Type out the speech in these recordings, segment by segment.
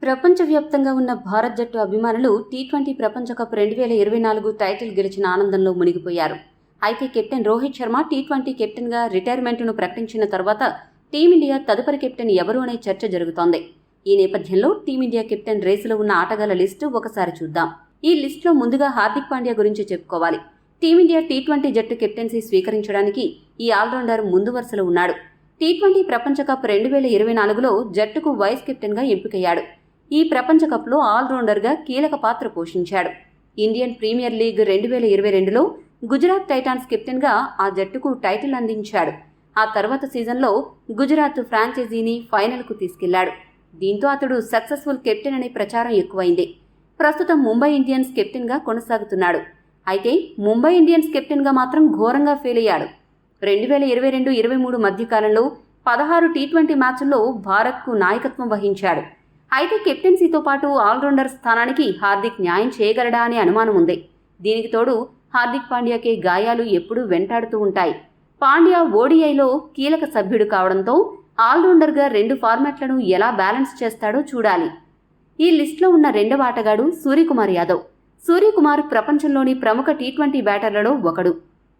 ప్రపంచవ్యాప్తంగా ఉన్న భారత్ జట్టు అభిమానులు టీ20 ప్రపంచ కప్ 2024 టైటిల్ గెలిచిన ఆనందంలో మునిగిపోయారు. అయితే కెప్టెన్ రోహిత్ శర్మ టీ20 కెప్టెన్గా రిటైర్మెంట్ను ప్రకటించిన తర్వాత టీమిండియా తదుపరి కెప్టెన్ ఎవరు అనే చర్చ జరుగుతోంది. ఈ నేపథ్యంలో టీమిండియా కెప్టెన్ రేసులో ఉన్న ఆటగాళ్ల లిస్టు ఒకసారి చూద్దాం. ఈ లిస్టులో ముందుగా హార్దిక్ పాండ్యా గురించి చెప్పుకోవాలి. టీమిండియా టీ20 జట్టు కెప్టెన్సీ స్వీకరించడానికి ఈ ఆల్రౌండర్ ముందు వరుసలో ఉన్నాడు. టీ20 ప్రపంచ కప్ 2024లో జట్టుకు వైస్ కెప్టెన్గా ఎంపికయ్యాడు. ఈ ప్రపంచ కప్లో ఆల్రౌండర్గా కీలక పాత్ర పోషించాడు. ఇండియన్ ప్రీమియర్ లీగ్ 2022లో గుజరాత్ టైటాన్స్ కెప్టెన్గా ఆ జట్టుకు టైటిల్ అందించాడు. ఆ తర్వాత సీజన్లో గుజరాత్ ఫ్రాంచైజీని ఫైనల్కు తీసుకెళ్లాడు. దీంతో అతడు సక్సెస్ఫుల్ కెప్టెన్ అనే ప్రచారం ఎక్కువైంది. ప్రస్తుతం ముంబై ఇండియన్స్ కెప్టెన్గా కొనసాగుతున్నాడు. అయితే ముంబై ఇండియన్స్ కెప్టెన్గా మాత్రం ఘోరంగా ఫెయిల్ అయ్యాడు. 2022-23 మధ్యకాలంలో 16 టీ20 మ్యాచ్ల్లో భారత్కు నాయకత్వం వహించాడు. అయితే కెప్టెన్సీతో పాటు ఆల్రౌండర్ స్థానానికి హార్దిక్ న్యాయం చేయగలడా అనే అనుమానం ఉంది. దీనికి తోడు హార్దిక్ పాండ్యాకే గాయాలు ఎప్పుడూ వెంటాడుతూ ఉంటాయి. పాండ్యా ఓడిఐలో కీలక సభ్యుడు కావడంతో ఆల్రౌండర్గా 2 ఫార్మాట్లను ఎలా బ్యాలెన్స్ చేస్తాడో చూడాలి. ఈ లిస్టులో ఉన్న రెండవ ఆటగాడు సూర్యకుమార్ యాదవ్. సూర్యకుమార్ ప్రపంచంలోని ప్రముఖ టీ20 బ్యాటర్లలో ఒకడు.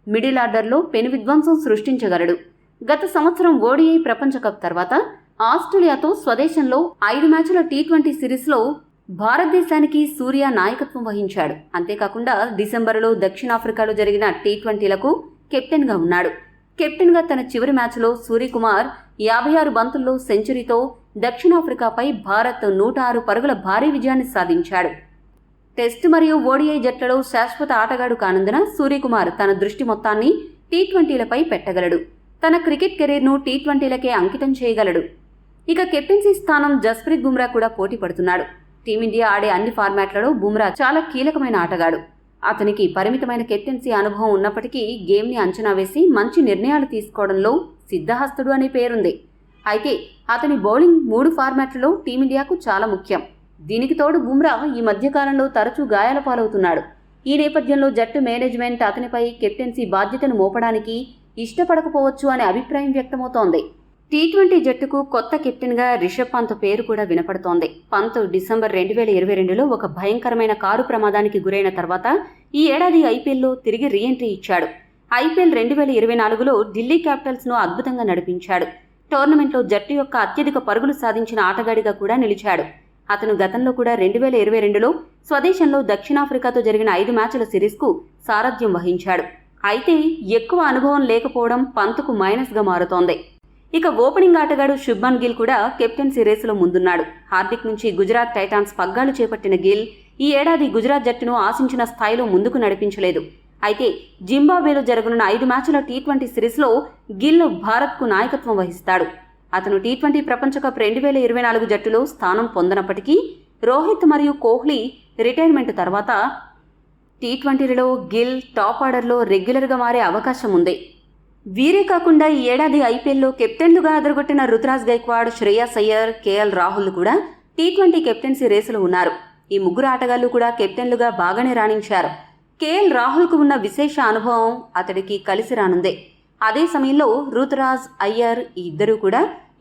మిడిల్ ఆర్డర్లో పెను విధ్వంసం సృష్టించగలడు. గత సంవత్సరం ఓడిఐ ప్రపంచ కప్ తర్వాత ఆస్ట్రేలియాతో స్వదేశంలో 5 మ్యాచ్ల టీ20 సిరీస్లో భారతదేశానికి సూర్య నాయకత్వం వహించాడు. అంతేకాకుండా డిసెంబరులో దక్షిణాఫ్రికాలో జరిగిన టీ20లకు కెప్టెన్గా ఉన్నాడు. కెప్టెన్గా తన చివరి మ్యాచ్లో సూర్యకుమార్ 56 బంతుల్లో సెంచరీతో దక్షిణాఫ్రికాపై భారత్ 106 పరుగుల భారీ విజయాన్ని సాధించాడు. టెస్ట్ మరియు ఓడిఐ జట్లలో శాశ్వత ఆటగాడు కానందున సూర్యకుమార్ తన దృష్టి మొత్తాన్ని టీ20లపై పెట్టగలడు. తన క్రికెట్ కెరీర్ను టీ20లకే అంకితం చేయగలడు. ఇక కెప్టెన్సీ స్థానం జస్ప్రీత్ బుమ్రా కూడా పోటీ పడుతున్నాడు. టీమిండియా ఆడే అన్ని ఫార్మాట్లలో బుమ్రా చాలా కీలకమైన ఆటగాడు. అతనికి పరిమితమైన కెప్టెన్సీ అనుభవం ఉన్నప్పటికీ గేమ్ని అంచనా వేసి మంచి నిర్ణయాలు తీసుకోవడంలో సిద్ధహస్తుడు అనే పేరుంది. అయితే అతని బౌలింగ్ 3 ఫార్మాట్లలో టీమిండియాకు చాలా ముఖ్యం. దీనికి తోడు బుమ్రా ఈ మధ్యకాలంలో తరచూ గాయాల పాలవుతున్నాడు. ఈ నేపథ్యంలో జట్టు మేనేజ్మెంట్ అతనిపై కెప్టెన్సీ బాధ్యతను మోపడానికి ఇష్టపడకపోవచ్చు అనే అభిప్రాయం వ్యక్తమవుతోంది. టీ20 జట్టుకు కొత్త కెప్టెన్గా రిషబ్ పంత్ పేరు కూడా వినపడుతోంది. పంత్ డిసెంబర్ 2022లో ఒక భయంకరమైన కారు ప్రమాదానికి గురైన తర్వాత ఈ ఏడాది ఐపీఎల్లో తిరిగి రీఎంట్రీ ఇచ్చాడు. ఐపీఎల్ 2024లో ఢిల్లీ క్యాపిటల్స్ను అద్భుతంగా నడిపించాడు. టోర్నమెంట్లో జట్టు యొక్క అత్యధిక పరుగులు సాధించిన ఆటగాడిగా కూడా నిలిచాడు. అతను గతంలో కూడా 2022లో స్వదేశంలో దక్షిణాఫ్రికాతో జరిగిన 5 మ్యాచ్ల సిరీస్కు సారథ్యం వహించాడు. అయితే ఎక్కువ అనుభవం లేకపోవడం పంత్కు మైనస్గా మారుతోంది. ఇక ఓపెనింగ్ ఆటగాడు శుభ్మన్ గిల్ కూడా కెప్టెన్సీ రేసులో ముందున్నాడు. హార్దిక్ నుంచి గుజరాత్ టైటాన్స్ పగ్గాలు చేపట్టిన గిల్ ఈ ఏడాది గుజరాత్ జట్టును ఆశించిన స్థాయిలో ముందుకు నడిపించలేదు. అయితే జింబాబ్వేలో జరగనున్న 5 మ్యాచ్ల టీ20 సిరీస్లో గిల్ భారత్కు నాయకత్వం వహిస్తాడు. అతను టీ20 ప్రపంచ కప్ 2024 జట్టులో స్థానం పొందనప్పటికీ రోహిత్ మరియు కోహ్లీ రిటైర్మెంట్ తర్వాత టీ20లలో గిల్ టాప్ ఆర్డర్లో రెగ్యులర్గా మారే అవకాశం ఉంది. వీరే కాకుండా ఈ ఏడాది ఐపీఎల్లో కెప్టెన్లుగా అదరగొట్టిన రుతురాజ్ గైక్వాడ్, శ్రేయస్ అయ్యర్, కేఎల్ రాహుల్ కూడా టీ20 కెప్టెన్సీ రేసులో ఉన్నారు. ఈ ముగ్గురు ఆటగాళ్లు కూడా కెప్టెన్లుగా బాగానే రాణించారు. కేఎల్ రాహుల్కు ఉన్న విశేష అనుభవం అతడికి కలిసి రానుందే. అదే సమయంలో రుతురాజ్, అయ్యర్ ఈ ఇద్దరూ కూడా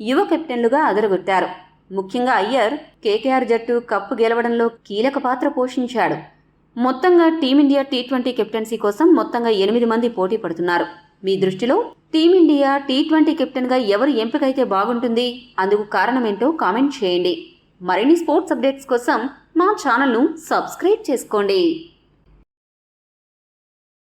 యువ కెప్టెన్లుగా అదరగొట్టారు. ముఖ్యంగా అయ్యర్ కేకేఆర్ జట్టు కప్పు గెలవడంలో కీలక పాత్ర పోషించాడు. మొత్తంగా టీమిండియా టీ20 కెప్టెన్సీ కోసం మొత్తంగా 8 మంది పోటీ పడుతున్నారు. మీ దృష్టిలో టీమిండియా టీ20 కెప్టెన్గా ఎవరు ఎంపికైతే బాగుంటుంది? అందుకు కారణమేంటో కామెంట్ చేయండి. మరిన్ని స్పోర్ట్స్ అప్డేట్స్ కోసం మా ఛానల్ను సబ్స్క్రైబ్ చేసుకోండి.